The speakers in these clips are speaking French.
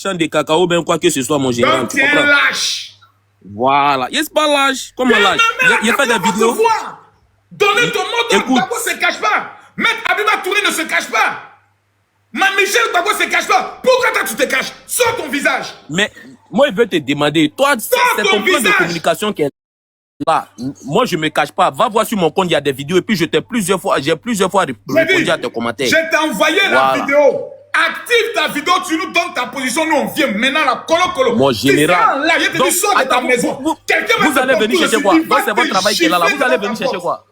champ de cacao, ben quoi que ce soit, mon général. Donc, tu es un lâche. Voilà. Yes, pas lâche. Comment lâche? Il a fait des vidéos. Donnez ton mot d'ordre. Gbagbo ne se cache pas. Maître Abiba Touré ne se cache pas. Michel Gbagbo ne se cache pas. Pourquoi toi tu te caches? Sors ton visage. Mais moi, je veux te demander, toi, c'est ton plan de communication qui est là. Moi, je ne me cache pas. Va voir sur mon compte, il y a des vidéos. Et puis, j'ai plusieurs fois répondu à tes commentaires. Je t'ai envoyé la vidéo. Active ta vidéo, tu nous donnes ta position. Nous, on vient maintenant la colo. Mon général. Là, je te dis, sors de ta maison. Vous allez venir chercher quoi? Donc, c'est votre travail qui est là. Vous allez venir chercher quoi?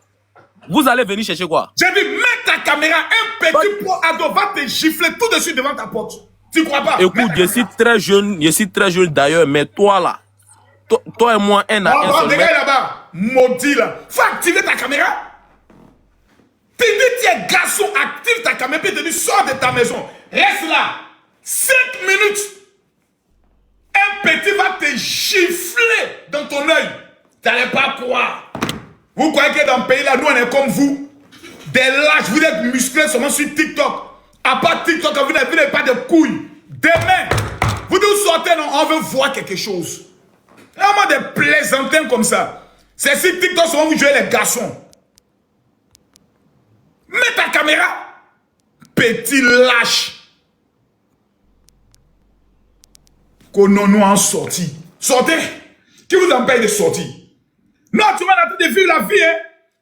Vous allez venir chercher quoi? J'ai dit, mets ta caméra, un petit pot ado va te gifler tout de suite devant ta porte. Tu crois pas? Écoute, je suis très jeune d'ailleurs, mais toi là, toi et moi, un à un seul. Regarde là-bas, maudit là. Faut activer ta caméra. Tu dis, tu es garçon, active ta caméra, puis tu dis, sors de ta maison. Reste là. 5 minutes. Un petit va te gifler dans ton œil. Tu n'allais pas croire. Vous croyez que dans le pays là, nous on est comme vous. Des lâches, vous êtes musclés seulement sur TikTok. À part TikTok, vous n'avez pas de couilles. Demain, vous nous sortez, non, on veut voir quelque chose. Vraiment des plaisantins comme ça. C'est sur TikTok seulement vous jouez les garçons. Mets ta caméra. Petit lâche. Qu'on nous en sorti. Sortez. Qui vous empêche de sortir? Nous, actuellement, on a tout de vivre la vie. Hein?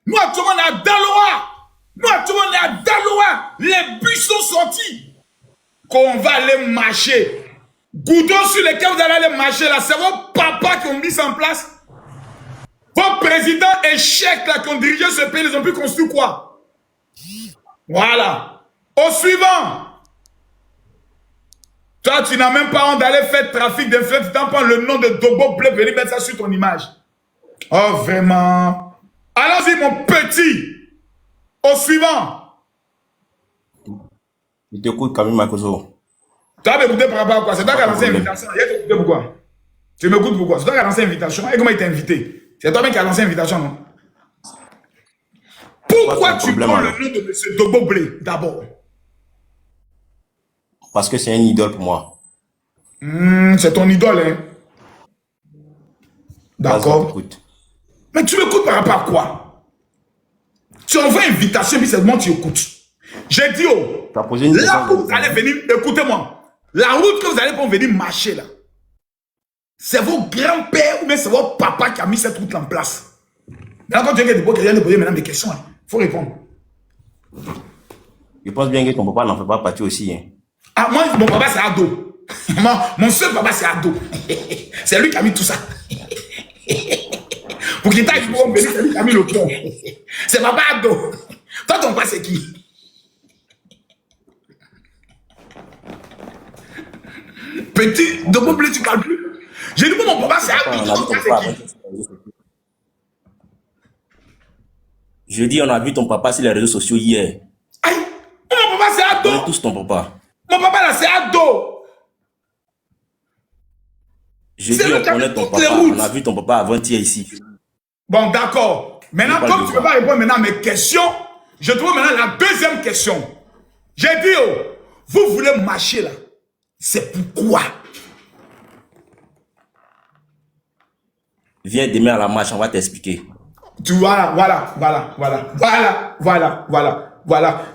Nous, actuellement, on est à Daloa. Nous, actuellement, on est à Daloa. Les bus sont sortis. Qu'on va aller marcher. Goudron sur lesquels vous allez aller marcher, là, c'est vos papas qui ont mis ça en place. Vos présidents échecs, là, qui ont dirigé ce pays, ils ont pu construire quoi? Voilà. Au suivant. Toi, tu n'as même pas honte d'aller faire trafic d'influence. Tu t'en prends le nom de Dogo Bleu, venir mettre ça sur ton image. Oh, vraiment. Allons-y, mon petit. Au suivant. Je t'écoute, Camille Makoso. Tu as m'écouté par rapport à quoi? C'est toi qui as lancé l'invitation. Il a t'écouté pourquoi? Tu m'écoutes pourquoi? C'est toi qui as lancé l'invitation. Et comment il t'a invité? C'est toi-même qui as lancé l'invitation, non? Pourquoi tu prends le nom de M. Dogo Blé d'abord? Parce que c'est un idole pour moi. C'est ton idole, hein? D'accord. Mais tu m'écoutes par rapport à quoi? Tu envoies une invitation, puis c'est moi tu écoutes. J'ai dit, oh, là où vous allez venir, écoutez-moi, la route que vous allez pour venir marcher là, c'est vos grands-pères ou bien c'est votre papa qui a mis cette route là en place. Maintenant, quand tu viens de poser maintenant des questions, il faut répondre. Je pense bien que ton papa n'en fait pas partie aussi. Hein. Ah, moi, mon papa c'est Ado. Mon seul papa c'est Ado. C'est lui qui a mis tout ça. Pour qu'il t'aille pour venir, c'est lui qui a mis le pont. C'est papa Ado. Toi, ton papa c'est qui? Petit, de quoi plus tu parles plus? J'ai dit que mon papa c'est Ado. Ton papa c'est qui? Je dis, on a vu ton papa sur les réseaux sociaux hier. Aïe, mon papa c'est Ado. On est tous ton papa. Mon papa là c'est Ado. Je dis, on connaît ton papa. On a vu ton papa avant-hier ici. Bon, d'accord. Maintenant, comme tu ne peux pas répondre maintenant à mes questions, je trouve maintenant la deuxième question. J'ai dit, oh, vous voulez marcher là. C'est pourquoi? Viens demain à la marche, on va t'expliquer. Tu vois, voilà.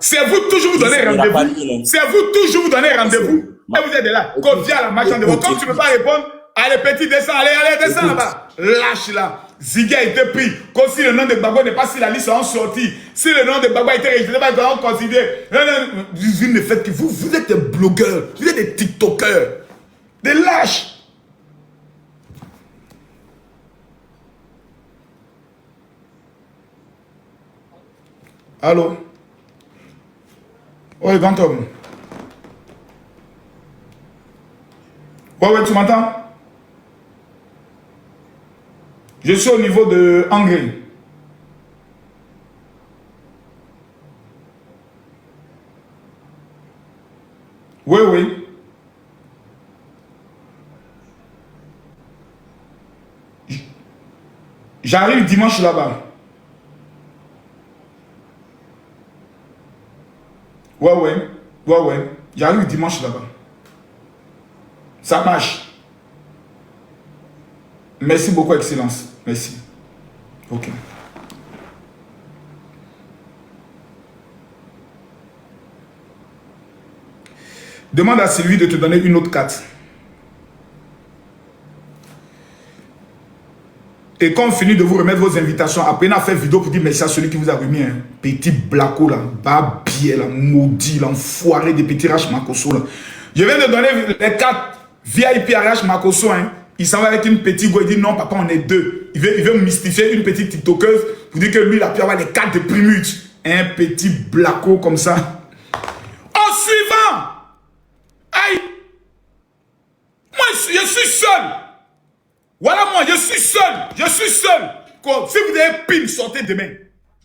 C'est vous toujours vous donner rendez-vous. C'est vous toujours vous donner rendez-vous. Et vous êtes là. Comme viens à la marche rendez-vous. Comme tu ne peux pas répondre, allez petit, descends, allez, descends là-bas. Lâche là. Ziggy a été pris. Comme si le nom de Gbagbo n'est pas sur la liste en sortie. Si le nom de Gbagbo a été rejeté, on considère. Vous ne faites que vous êtes des blogueurs, vous êtes des TikTokers, des lâches. Allô? Oui, grand homme. Ouais, tu m'entends? Je suis au niveau de Hongrie. Oui. J'arrive dimanche là-bas. Ouais. J'arrive dimanche là-bas. Ça marche. Merci beaucoup, Excellence. Merci. Ok. Demande à Sylvie de te donner une autre carte. Et quand on finit de vous remettre vos invitations, après on a fait vidéo pour dire merci à celui qui vous a remis un petit blaco là, babier là, maudit là, enfoiré des petits Rach Makosso là. Je viens de donner les cartes VIP à Rach Makosso, hein. Il s'en va avec une petite go, il dit non papa on est deux. Il veut mystifier une petite tiktokeuse pour dire que lui il a pu avoir les cartes de primute. Un petit blaco comme ça. En suivant, aïe, moi je suis seul. Voilà moi, je suis seul. Je suis seul. Si vous avez ping, sortez demain.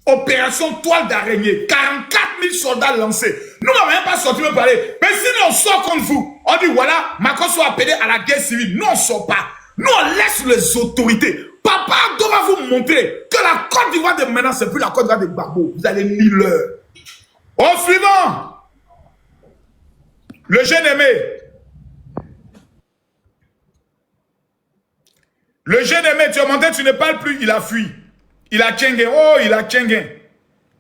Opération toile d'araignée. 44 000 soldats lancés. Nous n'avons même pas sorti me parler. Mais si nous on sort contre vous, on dit voilà, Macron soit appelé à la guerre civile. Nous on ne sort pas. Nous on laisse les autorités. Papa doit vous montrer que la Côte d'Ivoire de maintenant, c'est plus la Côte d'Ivoire de Gbagbo. Vous allez lire l'heure. Au suivant. Le jeune aimé. Le jeune aimé, tu as monté, tu ne parles plus, il a fui. Il a tchengen, oh, il a tchengen.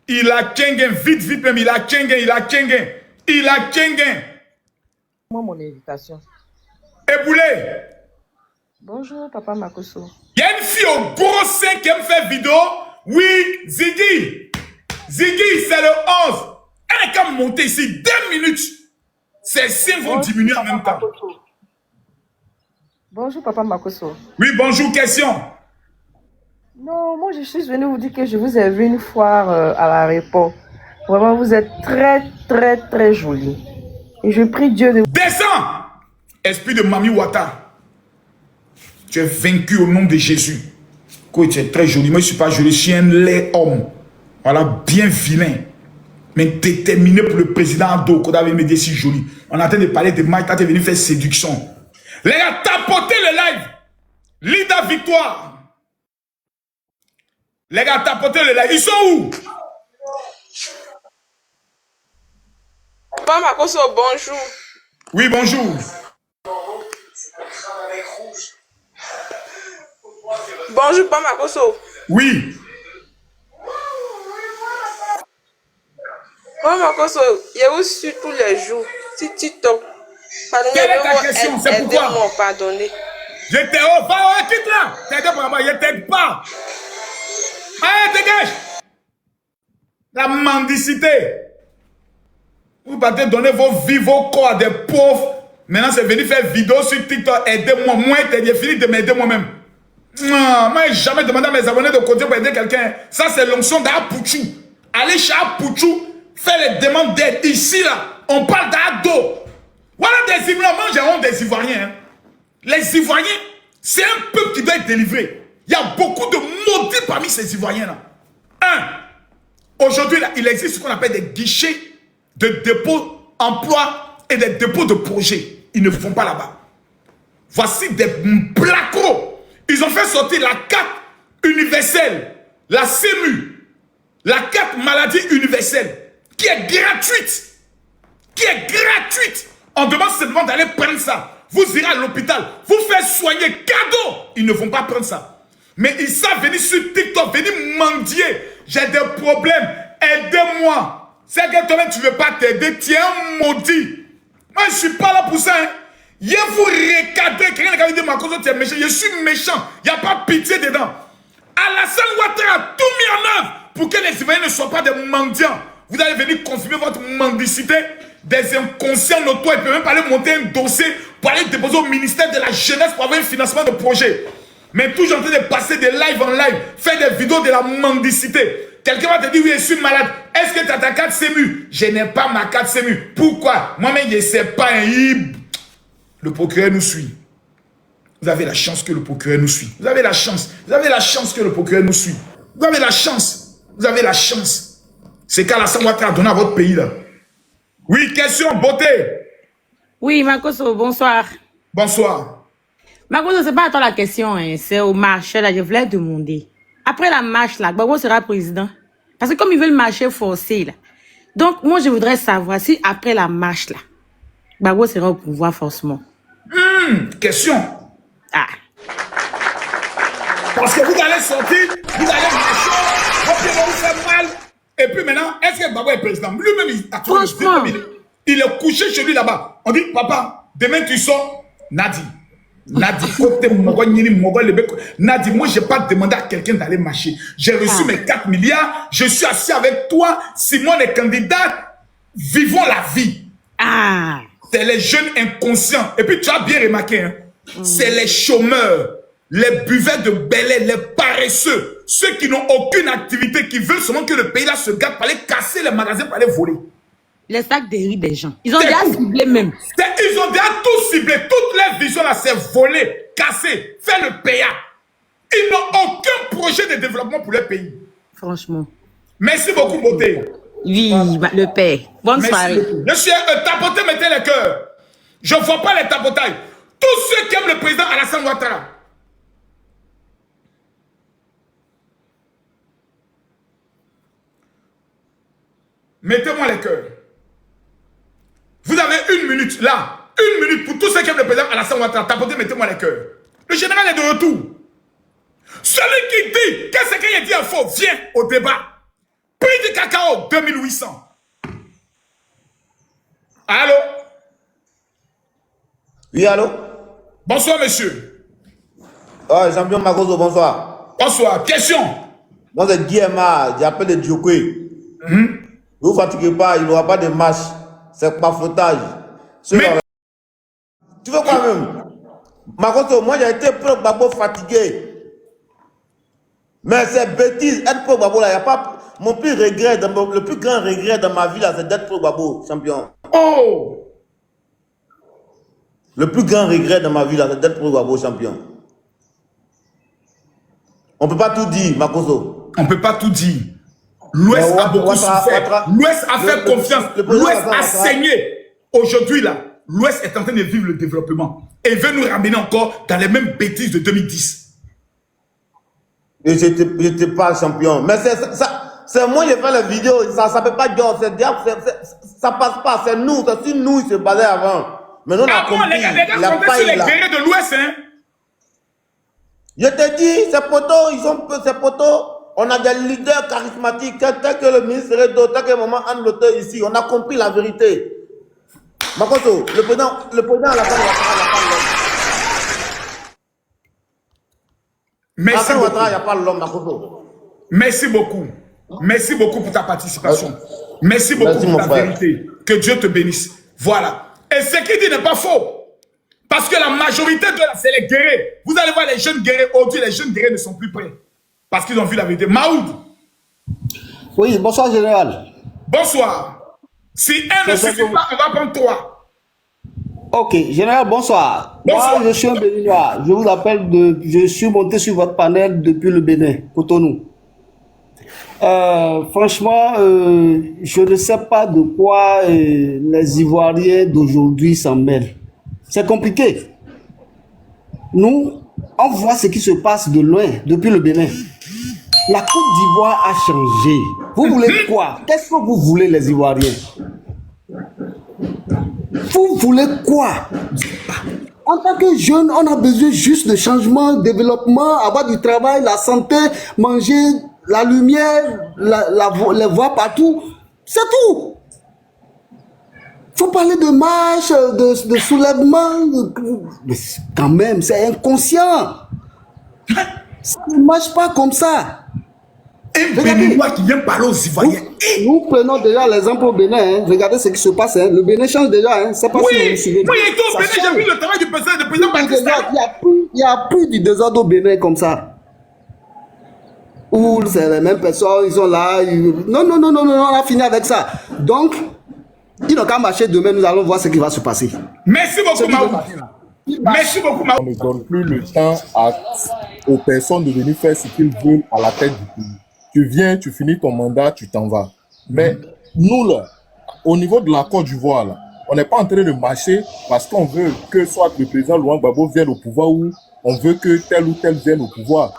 Il a tchengen, vite, vite même, il a tchengen, il a tchengen. Il a tchengen. Moi, mon invitation. Eboulé. Bonjour, papa Makosso. Il y a une fille au gros sein qui aime faire vidéo. Oui, Ziggy. Ziggy, c'est le 11. Elle est qu'à monter ici 2 minutes. Ses seins vont diminuer en même temps. Bonjour, papa Makosso. Oui, bonjour, question. Non, moi, je suis venue vous dire que je vous ai vu une fois à l'aéroport. Vraiment, vous êtes très, très, très jolie. Et je prie Dieu de... Descends! Esprit de Mami Wata. Tu es vaincu au nom de Jésus. Quoi, tu es très joli. Moi, je ne suis pas joli. Je suis un laid homme. Voilà, bien vilain. Mais déterminé pour le président Ado. Qu'on avait me dit si joli. On est en train de parler de Mike. Tu es venu faire séduction. Les gars, tapotez le live. Lida Victoire. Les gars, tapotez le live. Ils sont où? Papa Makosso, bonjour. Oui, bonjour. Bonjour, Papa Makosso. Oui. Papa Makosso, je vous suis tous les jours. TikTok. Quelle est ta question? C'est pourquoi? Pardonnez. Je t'aide. Oh, va, quitte là. T'aides pour moi. Je t'aide pas. Allez, dégage. La mendicité. Vous partez donner vos vies, vos corps à des pauvres. Maintenant, c'est venu faire vidéo sur TikTok. Aidez-moi. Moi, j'ai fini de m'aider moi-même. Moi, je n'ai jamais demandé à mes abonnés de côté pour aider quelqu'un. Ça, c'est l'onction d'Apouchou. Allez chez Apouchou, faire les demandes d'aide. Ici, là, on parle d'ado. Voilà des Ivoiriens. Moi, j'ai honte des Ivoiriens. Hein. Les Ivoiriens, c'est un peuple qui doit être délivré. Il y a beaucoup de maudits parmi ces Ivoiriens-là. Aujourd'hui, il existe ce qu'on appelle des guichets de dépôt emploi et des dépôts de projets. Ils ne font pas là-bas. Voici des placos. Ils ont fait sortir la carte universelle, la CEMU, la carte maladie universelle, qui est gratuite. Qui est gratuite. On demande seulement d'aller prendre ça. Vous irez à l'hôpital, vous faites soigner, cadeau. Ils ne vont pas prendre ça. Mais ils savent venir sur TikTok, venir mendier. J'ai des problèmes, aidez-moi. C'est que toi-même tu ne veux pas t'aider, tu es un maudit. Moi je ne suis pas là pour ça. Hein. Je vous recadrer, quelqu'un qui a dit Makosso, tu es méchant. Je suis méchant, il n'y a pas pitié dedans. Alassane Ouattara a tout mis en œuvre pour que les Ivoiriens ne soient pas des mendiants. Vous allez venir confirmer votre mendicité. Des inconscients notoires, ils peuvent même pas aller monter un dossier pour aller déposer au ministère de la jeunesse pour avoir un financement de projet. Mais toujours en train de passer des lives en live, faire des vidéos de la mendicité. Quelqu'un va te dire, oui, je suis malade. Est-ce que tu as ta carte CEMU? Je n'ai pas ma carte CEMU. Pourquoi? Moi-même, je ne sais pas. Le procureur nous suit. Vous avez la chance que le procureur nous suit. Vous avez la chance. Vous avez la chance que le procureur nous suit. Vous avez la chance. Vous avez la chance. C'est qu'Alassane Ouattara a donné à votre pays, là. Oui, question, beauté. Oui, Makosso, bonsoir. Bonsoir. Makosso, c'est pas à toi la question, hein. C'est au marché, là, je voulais demander. Après la marche, là, Gbagbo sera président. Parce que comme ils veulent marcher forcé, là. Donc, moi, je voudrais savoir si après la marche, là, Gbagbo sera au pouvoir forcément. Question. Ah. Parce que vous allez sortir, vous allez marcher, vos pieds vont vous faire mal. Et puis maintenant, est-ce que Babo est président? Lui-même, il a trouvé Franchement. il est couché chez lui là-bas. On dit, papa, demain tu sors. Nadi. Nadi, côté Nadi, moi, je n'ai pas demandé à quelqu'un d'aller marcher. J'ai reçu mes 4 milliards. Je suis assis avec toi. Simon est candidat. Vivons la vie. Ah. C'est les jeunes inconscients. Et puis, tu as bien remarqué, hein, c'est les chômeurs, les buveurs de belais, les paresseux, ceux qui n'ont aucune activité, qui veulent seulement que le pays là se gâte pour aller casser les magasins, pour aller voler. Les sacs de riz des gens. Ils ont C'est déjà tout. ciblé même. Ils ont déjà tout ciblé. Toute leur vision là, c'est voler, casser, faire le payant. Ils n'ont aucun projet de développement pour le pays. Franchement. Merci beaucoup, Beauté. Oui, le père. Bonne Merci soirée. beaucoup. Je suis tapoté, mettez les cœurs. Je ne vois pas les tapotailles. Tous ceux qui aiment le président Alassane Ouattara. Mettez-moi les cœurs. Vous avez 1 minute là. 1 minute pour tous ceux qui aiment le président Alassane Ouattara. Tapotez, mettez-moi les cœurs. Le général est de retour. Celui qui dit que ce qu'il a dit est faux, vient au débat. Prix du cacao, 2800. Allô? Oui, allô? Bonsoir, monsieur. Oh, champion Makoso, bonsoir. Bonsoir. Question. Moi, c'est Guillermo, j'appelle le Djokwe. Ne vous fatiguez pas, il n'y aura pas de match. C'est pas fautage. Mais- Tu veux quoi même? Makoso, moi, j'ai été pro Babo fatigué. Mais c'est bêtise, être pro Babo là, il n'y a pas. Mon plus regret, le plus grand regret dans ma vie là, c'est d'être pro Babo, champion. Oh! Le plus grand regret dans ma vie là, c'est d'être pro Babo, champion. On ne peut pas tout dire, Makoso. On ne peut pas tout dire. L'Ouest Mais a beaucoup souffert. L'Ouest a fait confiance. L'Ouest a saigné. Aujourd'hui, là, l'Ouest est en train de vivre le développement. Et veut nous ramener encore dans les mêmes bêtises de 2010. Et j'étais pas champion. Mais c'est moi qui ai fait la vidéo. Ça ne peut pas dire. Ça passe pas. C'est nous. C'est sur nous, il se basait avant. Mais nous, on a Ah bon, compris. les gars Il a comptaient pas sur eu les là. guerriers de l'Ouest, hein? Je te dis, ces potos, ils sont peu, ces potos. On a des leaders charismatiques. Tel que le ministre Redo, tel que maman Anne Lotte ici. On a compris la vérité. Makoto, le président à la fin, Merci beaucoup. il n'y a pas l'homme, Makoto. Merci beaucoup. Merci beaucoup pour ta participation. Merci beaucoup Merci, pour mon ta frère. vérité. Que Dieu te bénisse. Voilà. Et ce qu'il dit n'est pas faux. Parce que la majorité de là, c'est les guerriers. Vous allez voir les jeunes guerriers. Aujourd'hui, les jeunes guerriers ne sont plus prêts. Parce qu'ils ont vu la vérité. Maoud, Oui, bonsoir général. bonsoir. Si un ne suffit pas, on va prendre 3. Ok, général, bonsoir. Bonsoir. Moi, je suis un Béninois. Je vous appelle je suis monté sur votre panel depuis le Bénin, Cotonou. Franchement, je ne sais pas de quoi les Ivoiriens d'aujourd'hui s'en mêlent. C'est compliqué. Nous, on voit ce qui se passe de loin, depuis le Bénin. La Côte d'Ivoire a changé. Vous voulez quoi? Qu'est-ce que vous voulez, les Ivoiriens? Vous voulez quoi? En tant que jeune, on a besoin juste de changement, de développement, avoir du travail, la santé, manger, la lumière, les voir partout. C'est tout. Faut parler de marche, de soulèvement. Mais quand même, c'est inconscient. Ça ne marche pas comme ça. Un Regardez. Béninois qui vient parler aux Ivoiriens. Nous prenons déjà l'exemple au Bénin. Hein. Regardez ce qui se passe. Hein. Le Bénin change déjà. Hein. C'est pas si vous Oui, vous souvenez. moi, il est au Ça Bénin, j'ai change. vu le travail du président Baptiste. Il n'y a plus du désordre au Bénin comme ça. Où c'est les mêmes personnes, ils sont là. Non, on a fini avec ça. Donc, ils n'ont qu'à marcher demain, nous allons voir ce qui va se passer. Merci beaucoup, Maoud. Merci beaucoup, On Maoud. ne donne plus le temps aux personnes de venir faire ce qu'ils veulent à la tête du pays. Tu viens, tu finis ton mandat, tu t'en vas. Mais nous, là, au niveau de la Côte d'Ivoire, là, on n'est pas en train de marcher parce qu'on veut que soit le président Laurent Gbagbo vienne au pouvoir ou on veut que tel ou tel vienne au pouvoir.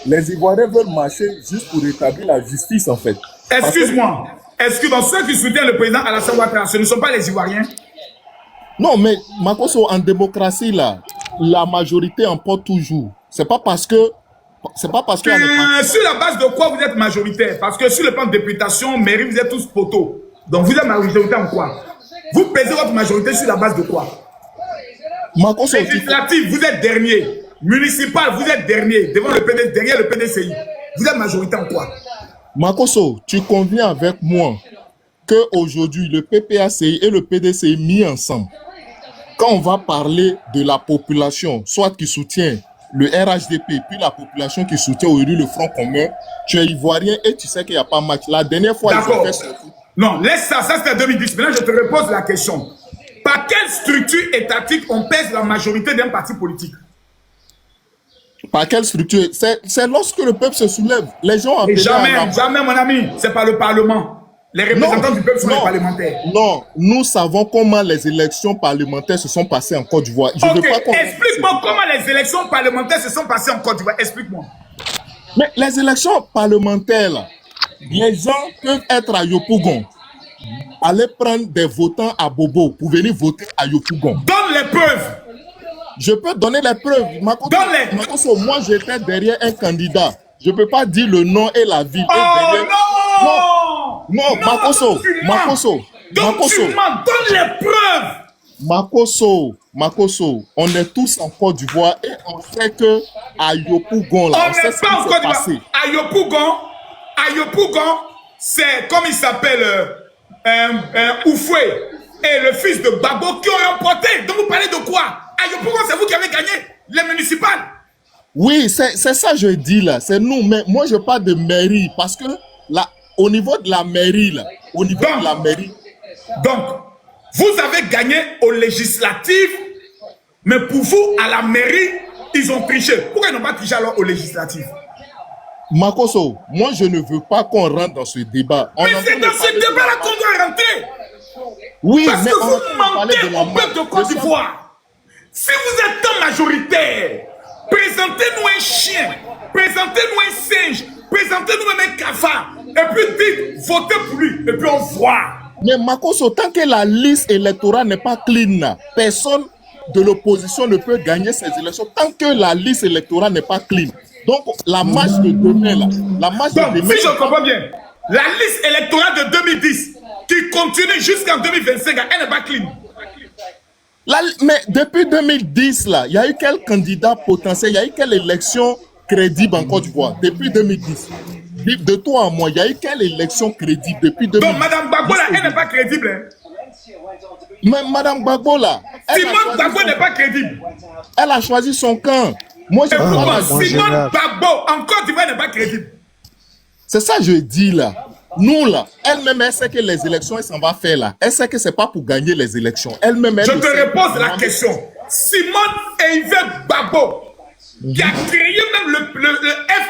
Les Ivoiriens veulent marcher juste pour rétablir la justice, en fait. Excuse-moi. Excuse-moi, ceux qui soutiennent le président Alassane Ouattara, ce ne sont pas les Ivoiriens. Non, mais Makoso, en démocratie, là, la majorité emporte toujours. C'est pas parce que Sur la base de quoi vous êtes majoritaire? Parce que sur le plan de députation, mairie, vous êtes tous poteaux. Donc vous êtes majoritaire en quoi? Vous pesez votre majorité sur la base de quoi? Législatif, vous êtes dernier. Municipal, vous êtes dernier. Devant le PD, derrière le PDCI. Vous êtes majoritaire en quoi? Makoso, tu conviens avec moi qu'aujourd'hui, le PPACI et le PDCI mis ensemble, quand on va parler de la population, soit qui soutient le RHDP, puis la population qui soutient aujourd'hui le Front commun, tu es ivoirien et tu sais qu'il n'y a pas match. La dernière fois, ils ont fait ça. Non, laisse ça, ça c'était 2010. Maintenant, je te repose la question. Par quelle structure étatique on pèse la majorité d'un parti politique? Par quelle structure? C'est lorsque le peuple se soulève. Les gens appellent. Jamais, mon ami. C'est pas le Parlement. Les représentants du peuple sont les parlementaires. Non, nous savons comment les élections parlementaires se sont passées en Côte d'Ivoire. Explique-moi comment les élections parlementaires se sont passées en Côte d'Ivoire. Explique-moi. Mais les élections parlementaires, là, les gens peuvent être à Yopougon, aller prendre des votants à Bobo pour venir voter à Yopougon. Donne les preuves. Je peux donner les preuves. Makoso, moi j'étais derrière un candidat. Je ne peux pas dire le nom et la ville. Non, Makoso. Donc tu m'en donnes les preuves. Makoso, on est tous en Côte d'Ivoire et on sait que à Yopougon, là, on n'est pas en Côte d'Ivoire. À Yopougon, c'est comme il s'appelle Oufoué et le fils de Babo qui ont remporté. Donc vous parlez de quoi? À Yopougon, c'est vous qui avez gagné les municipales. Oui, c'est ça que je dis là, c'est nous. Mais moi, je parle de mairie parce que là, au niveau de la mairie, là, Donc, vous avez gagné aux législatives, mais pour vous, à la mairie, ils ont triché. Pourquoi ils n'ont pas triché alors aux législatives? Makoso, moi, je ne veux pas qu'on rentre dans ce débat. Mais c'est dans ce débat-là qu'on doit rentrer. Oui, parce mais que vous mentez au peuple de Côte d'Ivoire. Si vous êtes un majoritaire, présentez-nous un chien, présentez-nous un singe, présentez-nous même un cafard, et puis dites, votez pour lui, et puis on voit. Mais Makoso, tant que la liste électorale n'est pas clean, personne de l'opposition ne peut gagner ces élections, tant que la liste électorale n'est pas clean. Donc, la marche de demain, là, la marche de demain... Si je comprends bien, la liste électorale de 2010, qui continue jusqu'en 2025, elle n'est pas clean. Mais depuis 2010, là, il y a eu quel candidat potentiel, il y a eu quelle élection crédible en Côte d'Ivoire depuis 2010? De toi à moi, il y a eu quelle élection crédible depuis 2010? Donc, Mme Gbagbo, là, elle n'est pas crédible. Hein? Mais Mme Gbagbo, là... Simone Gbagbo n'est pas crédible. Elle a choisi son camp. Moi, je Simone Gbagbo, en Côte d'Ivoire, n'est pas crédible. C'est ça que je dis, là. Nous, là, elle-même, elle sait que les élections, elle s'en va faire, là. Elle sait que c'est pas pour gagner les élections. Elle-même, je te repose la question. Simone Yvette Gbagbo, qui a créé même le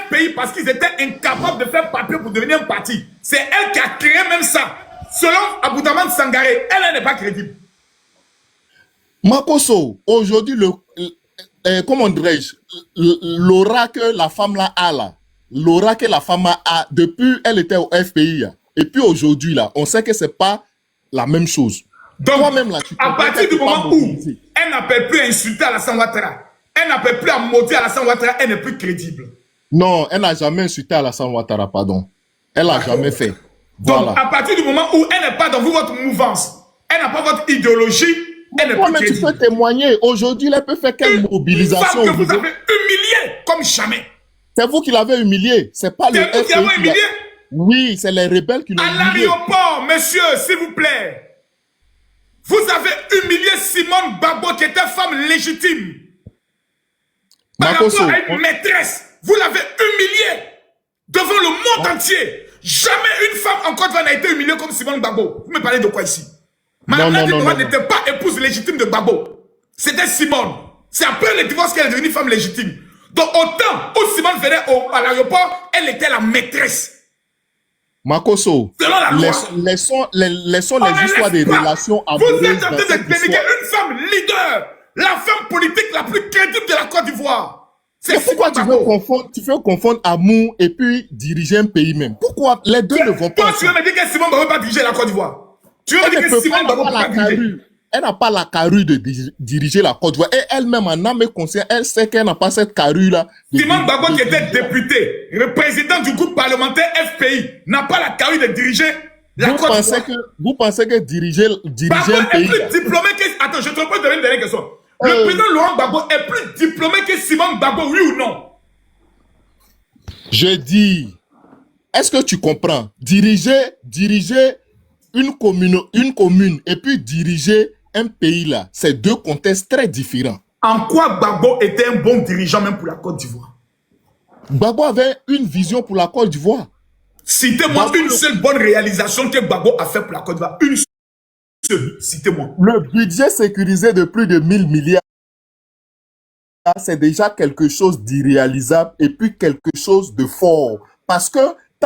FPI parce qu'ils étaient incapables de faire papier pour devenir un parti. C'est elle qui a créé même ça. Selon Aboudaman Sangaré, elle n'est pas crédible. Makoso, aujourd'hui, comment dirais-je, l'aura que la femme là a là, l'aura que la femme a, depuis elle était au FPI, là, et puis aujourd'hui, là, on sait que c'est pas la même chose. Donc, toi-même, là, à partir du moment où elle n'appelle plus à insulter Alassane Ouattara, elle n'appelle plus à maudire Alassane Ouattara, elle n'est plus crédible. Non, elle n'a jamais insulté Alassane Ouattara, pardon. Elle n'a jamais fait. Voilà. Donc, à partir du moment où elle n'est pas dans votre mouvance, elle n'a pas votre idéologie, elle n'est plus crédible. Mais tu peux témoigner. Aujourd'hui, elle peut faire quelle mobilisation? Une femme que vous avez humiliée comme jamais. C'est vous qui l'avez humiliée. C'est pas le FPI. C'est vous qui l'avez humiliée? Oui, c'est les rebelles qui l'ont humiliée. À l'aéroport, monsieur, s'il vous plaît. Vous avez humilié Simone Gbagbo, qui était femme légitime. Par rapport à une maîtresse. Vous l'avez humiliée devant le monde entier. Jamais une femme en Côte d'Ivoire n'a été humiliée comme Simone Gbagbo. Vous me parlez de quoi ici? Madame Nadine Noah n'était pas épouse légitime de Gbagbo. C'était Simone. C'est après le divorce qu'elle est devenue femme légitime. Donc autant où Simone venait à l'aéroport, elle était la maîtresse. Makoso, laissons les histoires des relations amoureuses. Vous êtes en train de dénigrer une femme leader, la femme politique la plus crédible de la Côte d'Ivoire. C'est pourquoi tu veux confondre amour et puis diriger un pays même. Pourquoi les deux ne vont pas? Toi, tu veux me dire que Simone ne va pas diriger la Côte d'Ivoire? Tu veux me dire que Simone ne va pas diriger? elle n'a pas la carrure de diriger la Côte d'Ivoire. Et elle-même, en âme et conscience, elle sait qu'elle n'a pas cette carrure-là. Simon Gbagbo, qui était député, le président du groupe parlementaire FPI, n'a pas la carrure de diriger la Côte d'Ivoire. Vous pensez que diriger un pays... est plus diplômé que... Attends, je te pose une dernière question. Le président Laurent Gbagbo est plus diplômé que Simon Gbagbo, oui ou non? Je dis, est-ce que tu comprends? Diriger une commune et puis diriger un pays là, c'est deux contextes très différents. En quoi Gbagbo était un bon dirigeant même pour la Côte d'Ivoire? Gbagbo avait une vision pour la Côte d'Ivoire. Citez-moi une seule bonne réalisation que Gbagbo a fait pour la Côte d'Ivoire. Une seule, citez-moi. Le budget sécurisé de plus de 1000 milliards, c'est déjà quelque chose d'irréalisable et puis quelque chose de fort. Parce que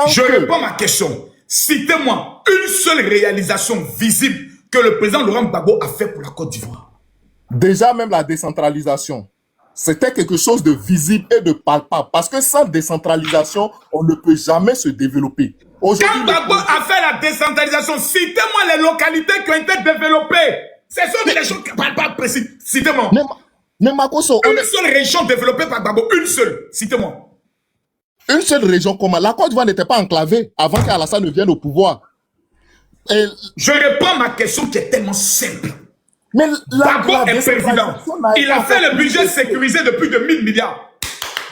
je réponds à ma question. Citez-moi une seule réalisation visible que le président Laurent Gbagbo a fait pour la Côte d'Ivoire. Déjà même la décentralisation. C'était quelque chose de visible et de palpable. Parce que sans décentralisation, on ne peut jamais se développer. Quand Gbagbo a fait la décentralisation, citez-moi les localités qui ont été développées. Ce sont des régions palpables précises. Citez-moi. Mais Makoso, une seule région développée par Gbagbo, une seule. Citez-moi. Une seule région comment? La Côte d'Ivoire n'était pas enclavée avant qu'Alassane ne vienne au pouvoir. Et... Je réponds à ma question qui est tellement simple. Mais Gbagbo est président. Il a fait le budget sécurisé de plus de 1000 milliards.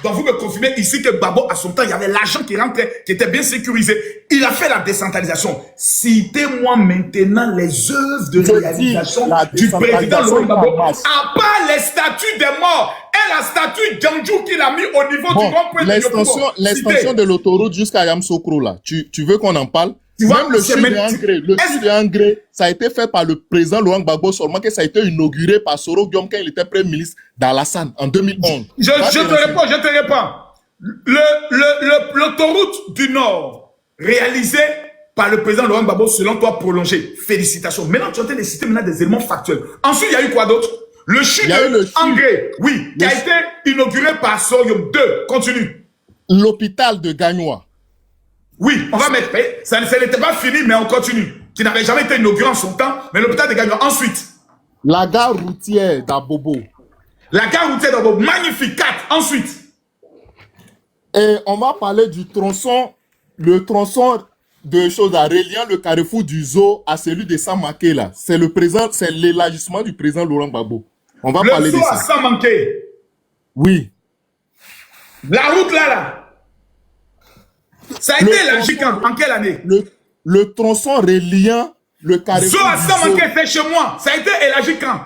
Donc vous me confirmez ici que Gbagbo, à son temps, il y avait l'argent qui rentrait, qui était bien sécurisé. Il a fait la décentralisation. Citez-moi maintenant les œuvres de réalisation du président Laurent Gbagbo. À part les statuts des morts et la statue Djandjou qu'il a mis au niveau du rond-point de Yopougon. L'extension de l'autoroute jusqu'à Yamoussoukro, là, tu veux qu'on en parle? Même le sud de Angré, ça a été fait par le président Laurent Gbagbo, seulement que ça a été inauguré par Soro Guillaume quand il était premier ministre d'Alassane en 2011. Je te réponds. L'autoroute du Nord, réalisée par le président Laurent Gbagbo, selon toi, prolongée. Félicitations. Maintenant, tu es en train de citer des éléments factuels. Ensuite, il y a eu quoi d'autre? Le chute de Angré, oui, qui a été inauguré par Soro 2. Continue. L'hôpital de Gagnoa. Oui, on va mettre. Ça n'était pas fini, mais on continue. Qui n'avait jamais été inauguré en son temps, mais l'hôpital de Gagnon. Ensuite. La gare routière d'Abobo. La gare routière d'Abobo, magnifique. 4. Ensuite. Et on va parler du tronçon, le tronçon de choses à reliant le carrefour du Zoo à celui de Samaké là. C'est l'élargissement du président Laurent Gbagbo. On va parler de ça. Le Zoo à Samaké. Oui. La route là. Ça a été élargi en quelle année? Le tronçon reliant le carrefour Zoo à Samaké, c'est chez moi. Ça a été élargi quand?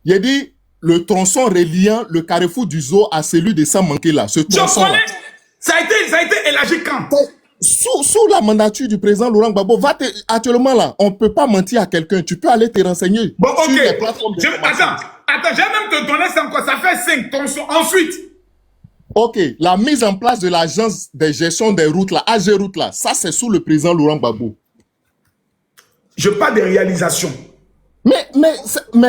Il a dit le tronçon reliant le carrefour du Zoo à celui de Samaké là. Ce tronçon là. Ça a été élargi quand? Sous la mandature du président Laurent Gbagbo, actuellement là, on ne peut pas mentir à quelqu'un. Tu peux aller te renseigner. Bon, ok. Sur les plateformes de attends, j'ai même te donné ça encore. Ça fait 5 tronçons. Ensuite. Ok, la mise en place de l'agence de gestion des routes, là, AG Route, là, ça c'est sous le président Laurent Gbagbo. Je parle de réalisation. Mais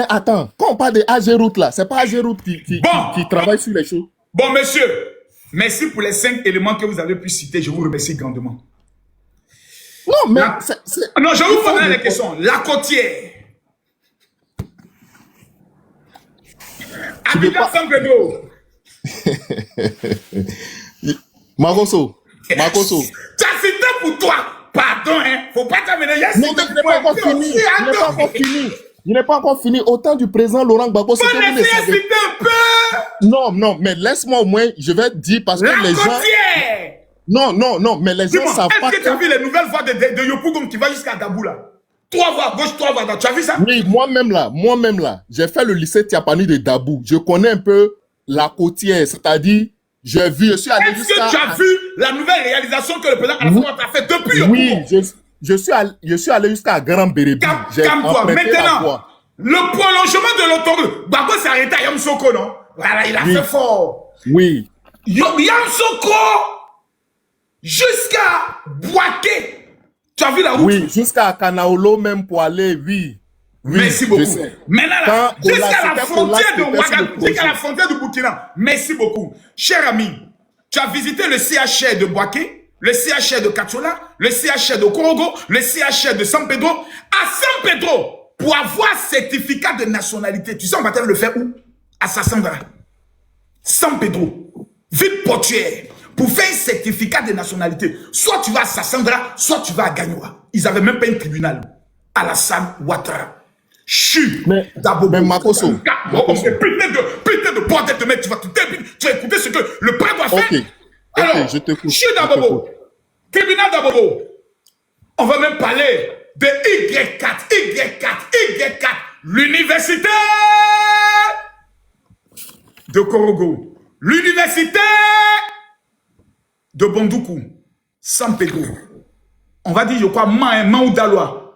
attends, quand on parle de AG Route, là, c'est pas AG Route qui travaille sur les choses. Bon, monsieur, merci pour les 5 éléments que vous avez pu citer. Je vous remercie grandement. Non, mais... Non, je vous poser les questions. La côtière. Abidjan Sangredo. Makoso. Tu as cité pour toi. Pardon, hein. Faut pas t'amener. Non, mais je n'ai pas encore fini. Je n'ai pas encore fini. Au temps du président Laurent Gbagbo, c'est que vous ne savez citer un peu. Non, mais laisse-moi au moins, je vais te dire parce que les gens... Non, mais les gens savent pas. Est-ce que tu as vu les nouvelles voies de Yopougon qui va jusqu'à Dabou là? 3 voies à gauche, 3 voies à droite. Tu as vu ça? Oui, moi-même là, j'ai fait le lycée Tiapani de Dabou. Je connais un peu la côtière, c'est-à-dire, je suis allé jusqu'à... Est-ce que tu as vu la nouvelle réalisation que le président Alassane Ouattara a fait depuis Yopougon? Oui, je suis allé jusqu'à Grand Bérébi. Calme-toi. Maintenant, le prolongement de l'autoroute, Gbagbo s'est arrêté à Yamoussoukro, non? Voilà, il a fait fort. Oui. Yamoussoukro jusqu'à Boaké. Tu as vu la route? Oui, jusqu'à Kanaolo même pour aller, oui. Merci beaucoup. Maintenant, jusqu'à la frontière de Ouagadougou, jusqu'à la frontière du Burkina. Merci beaucoup. Cher ami, tu as visité le CHR de Boaké, le CHR de Katiola, le CHR de Korogo, le CHR de San Pedro. À San Pedro, pour avoir certificat de nationalité, tu sais, on va te le faire où? À Sassandra, San Pedro, ville portuaire. Pour faire un certificat de nationalité, soit tu vas à Sassandra, soit tu vas à Gagnoa. Ils n'avaient même pas un tribunal. Alassane Ouattara. Chut, mais Makosso. Putain de bordel de mec, tu vas écouter ce que le père doit faire. Ok, alors, je t'écoute. Chut d'Abobo. Tribunal d'Abobo. On va même parler de Y4. L'université de Korogo. L'université de Bondoukou. San Pedro. On va dire, je crois, Maoudaloa.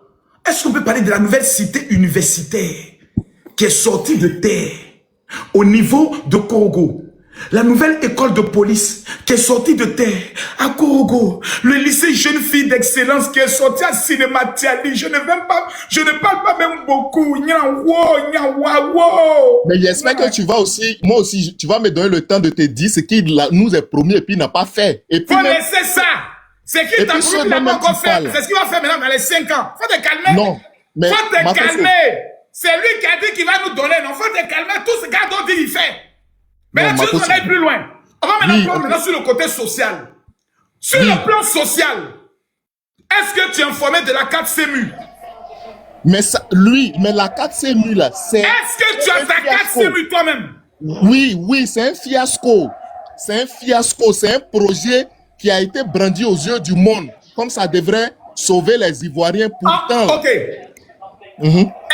Est-ce qu'on peut parler de la nouvelle cité universitaire qui est sortie de terre au niveau de Korogo? La nouvelle école de police qui est sortie de terre à Korogo. Le lycée jeune fille d'excellence qui est sorti à Cinématiali. Je ne parle pas même beaucoup. Mais j'espère que tu vas aussi, moi aussi, tu vas me donner le temps de te dire ce qu'il nous est promis et puis n'a pas fait. Et puis faut laisser ça. C'est qui t'a promis qu'il n'a pas encore fait. C'est ce qu'il va faire maintenant dans les 5 ans. Faut te calmer. Non. Mais faut te calmer. C'est lui qui a dit qu'il va nous donner. Non, faut te calmer. Tout ce gars d'autre dit, il fait. Mais là, tu veux qu'on aille plus loin. On va maintenant sur le côté social. Sur le plan social, est-ce que tu es informé de la 4 CEMU? Mais ça, mais la 4 CEMU là, c'est... Est-ce que tu as ta 4 CEMU toi-même? Oui, c'est un fiasco. C'est un fiasco. C'est un projet qui a été brandi aux yeux du monde, comme ça devrait sauver les Ivoiriens pourtant. Ah, ok.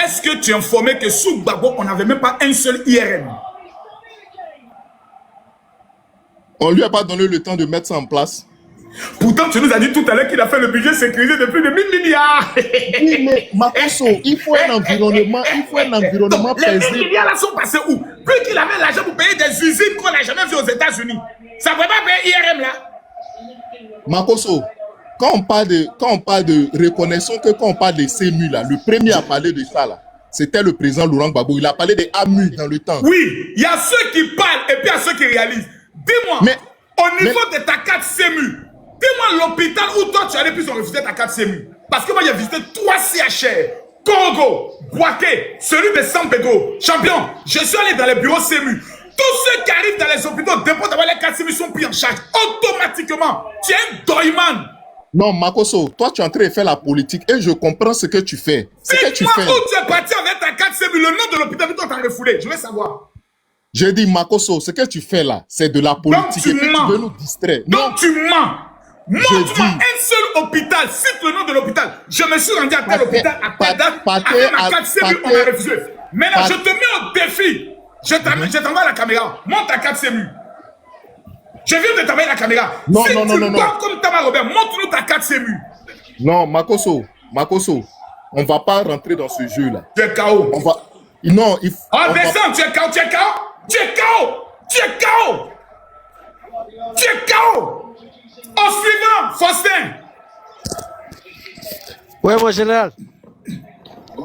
Est-ce que tu es informé que sous Gbagbo, on n'avait même pas un seul IRM? On lui a pas donné le temps de mettre ça en place. Pourtant, tu nous as dit tout à l'heure qu'il a fait le budget sécurisé de plus de 1000 milliards. Oui, mais Makosso, il faut un environnement, paisible. Les 1000 milliards là sont passés où? Plus qu'il avait l'argent pour payer des usines qu'on n'a jamais vues aux États-Unis. Ça ne peut pas payer IRM là. Makosso, quand on parle de reconnaissance, quand on parle de CEMU là, le premier à parler de ça là, c'était le président Laurent Gbagbo. Il a parlé des AMU dans le temps. Oui, il y a ceux qui parlent et puis il y a ceux qui réalisent. Dis-moi, au niveau de ta 4 CEMU, dis-moi l'hôpital où toi tu allais, puis ils ont refusé ta 4 CEMU. Parce que moi j'ai visité 3 CHR, Congo, Boaké, celui de San Pedro. Champion, je suis allé dans les bureaux CEMU. Tous ceux qui arrivent dans les hôpitaux, dépôt d'avoir les 4 CEMU sont pris en charge automatiquement. Tu es un doyman. Non, Makosso, toi tu es en train de faire la politique et je comprends ce que tu fais. Dis-moi où tu es parti avec ta 4 CEMU, le nom de l'hôpital que toi t'as refoulé. Je veux savoir. J'ai dit, Makosso, ce que tu fais là, c'est de la politique et puis tu veux nous distraire. Donc tu mens. Montre-moi un seul hôpital, cite le nom de l'hôpital. Je me suis rendu à tel hôpital, à telle date, avec ma 4 CEMU, on a refusé. Maintenant, je te mets au défi. Je t'envoie la caméra. Monte ta 4 CEMU. Je viens de t'envoyer la caméra. Non, si non, tu non, parles comme Thomas Robert, montre-nous ta 4 CEMU. Non, Makosso, on va pas rentrer dans ce jeu-là. Tu es KO. On va... Non, il faut... Ah, descends, tu es KO, tu es KO. Tu es KO. Tu es KO. Tu es KO. Au suivant, Faustin. Ouais, mon général.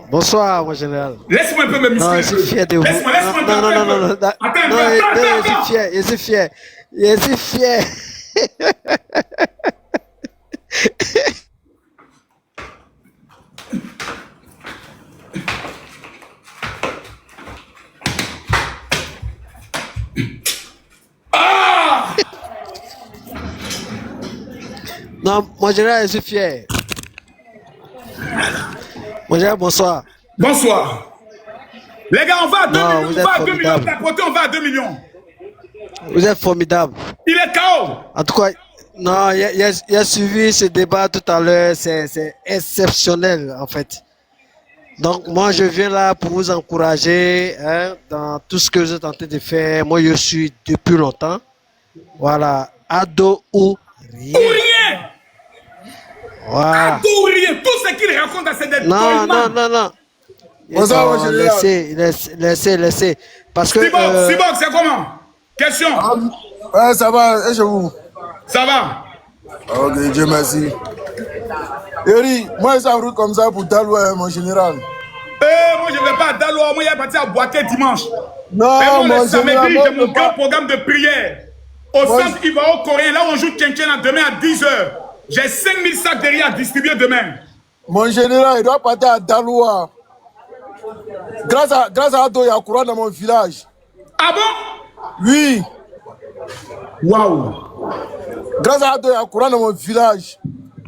Bonsoir, mon général. Laisse-moi un peu me muscler. Non, je suis fier de vous. Laisse-moi Non. Attends. Je suis fier. Ah! Non, mon général, je suis fier. Mon général, bonsoir. Bonsoir. Les gars, on va à 2 millions. Vous On êtes va à 2 millions. formidable. D'apporter, on va à 2 millions. Vous êtes formidable. Il est KO. En tout cas, non, il a suivi ce débat tout à l'heure. C'est exceptionnel, en fait. Donc, moi, je viens là pour vous encourager dans tout ce que vous êtes en train de faire. Moi, je suis depuis longtemps. Voilà. Ado ou rien. Ou rien. Voilà. Ado ou rien. Tout ce qu'il raconte, c'est des Non. Bonsoir, mon général. Laissez. Parce que... Cyborg, c'est comment? Question. Ouais, ça va, et chez vous? Ça va. Ok, Dieu merci. Eri, moi, ça roule comme ça pour Daloa, mon général. Moi, je ne vais pas à Daloa. Moi, il est parti à Boaké dimanche. Non, mais moi, mon le samedi, général, j'ai mon grand programme de prière. Au centre Ivoire-Coréen, là où on joue Tchétchène demain à 10h. J'ai 5000 sacs de riz à distribuer demain. Mon général, il doit partir à Daloa. Grâce à Ado, il y a courant dans mon village. Ah bon? Oui. Waouh. Grâce à Ado, il y a courant dans mon village.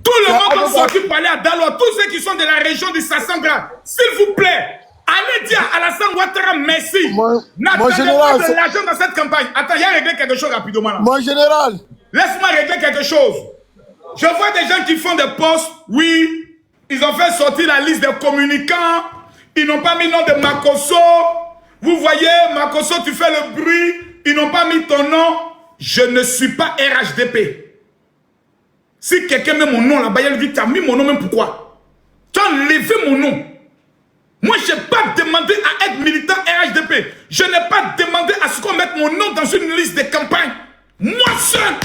Tout le monde va sortir parler à Daloa. Tous ceux qui sont de la région du Sassanga, s'il vous plaît, allez dire à Alassane Ouattara merci. N'attendez pas de l'argent dans cette campagne. Attends, il y a réglé quelque chose rapidement là. Mon général. Laisse-moi régler quelque chose. Je vois des gens qui font des posts. Oui, ils ont fait sortir la liste des communicants. Ils n'ont pas mis le nom de Makosso. Vous voyez, Makosso, tu fais le bruit. Ils n'ont pas mis ton nom. Je ne suis pas RHDP. Si quelqu'un met mon nom là-bas, il dit, tu as mis mon nom même pourquoi? Tu as enlevé mon nom. Moi, je n'ai pas demandé à être militant RHDP. Je n'ai pas demandé à ce qu'on mette mon nom dans une liste de campagne. Moi seul,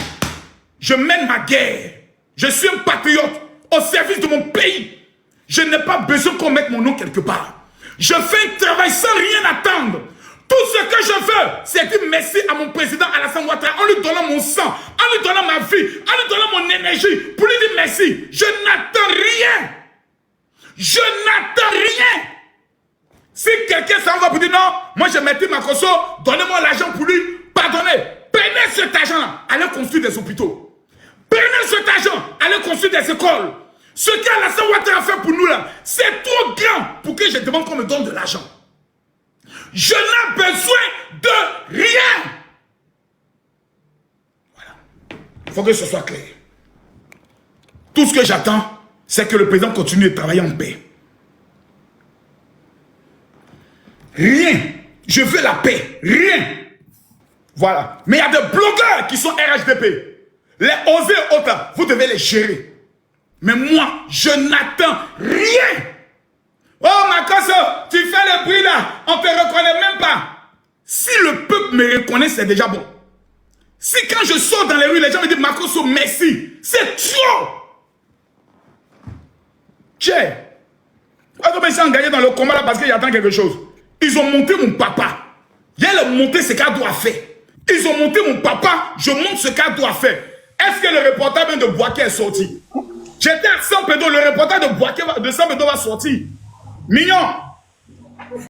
je mène ma guerre. Je suis un patriote au service de mon pays. Je n'ai pas besoin qu'on mette mon nom quelque part. Je fais un travail sans rien attendre. Tout ce que je veux, c'est dire merci à mon président Alassane Ouattara en lui donnant mon sang, en lui donnant ma vie, en lui donnant mon énergie, pour lui dire merci. Je n'attends rien. Je n'attends rien. Si quelqu'un s'en va pour dire non, moi je mettais ma Makosso, donnez-moi l'argent pour lui, pardonnez. Prenez cet argent, allez construire des hôpitaux. Prenez cet argent, allez construire des écoles. Ce qu'Alassane Ouattara a fait pour nous là, c'est trop grand pour que je demande qu'on me donne de l'argent. Je n'ai besoin de rien. Voilà. Il faut que ce soit clair. Tout ce que j'attends, c'est que le président continue de travailler en paix. Rien. Je veux la paix. Rien. Voilà. Mais il y a des blogueurs qui sont RHDP. Les osés et autres, vous devez les gérer. Mais moi, je n'attends rien. Oh, Makosso, tu fais le bruit là, on ne te reconnaît même pas. Si le peuple me reconnaît, c'est déjà bon. Si quand je sors dans les rues, les gens me disent Makosso, merci, c'est trop. Tiens, quand ils sont engagés dans le combat là parce qu'ils attendent quelque chose, ils ont monté mon papa. Il a monté ce qu'elle doit faire. Ils ont monté mon papa, je monte ce qu'elle doit faire. Est-ce que le reportage de Boaké est sorti? J'étais à San Pedro, le reportage de Boaké de San Pedro va sortir. Mignon,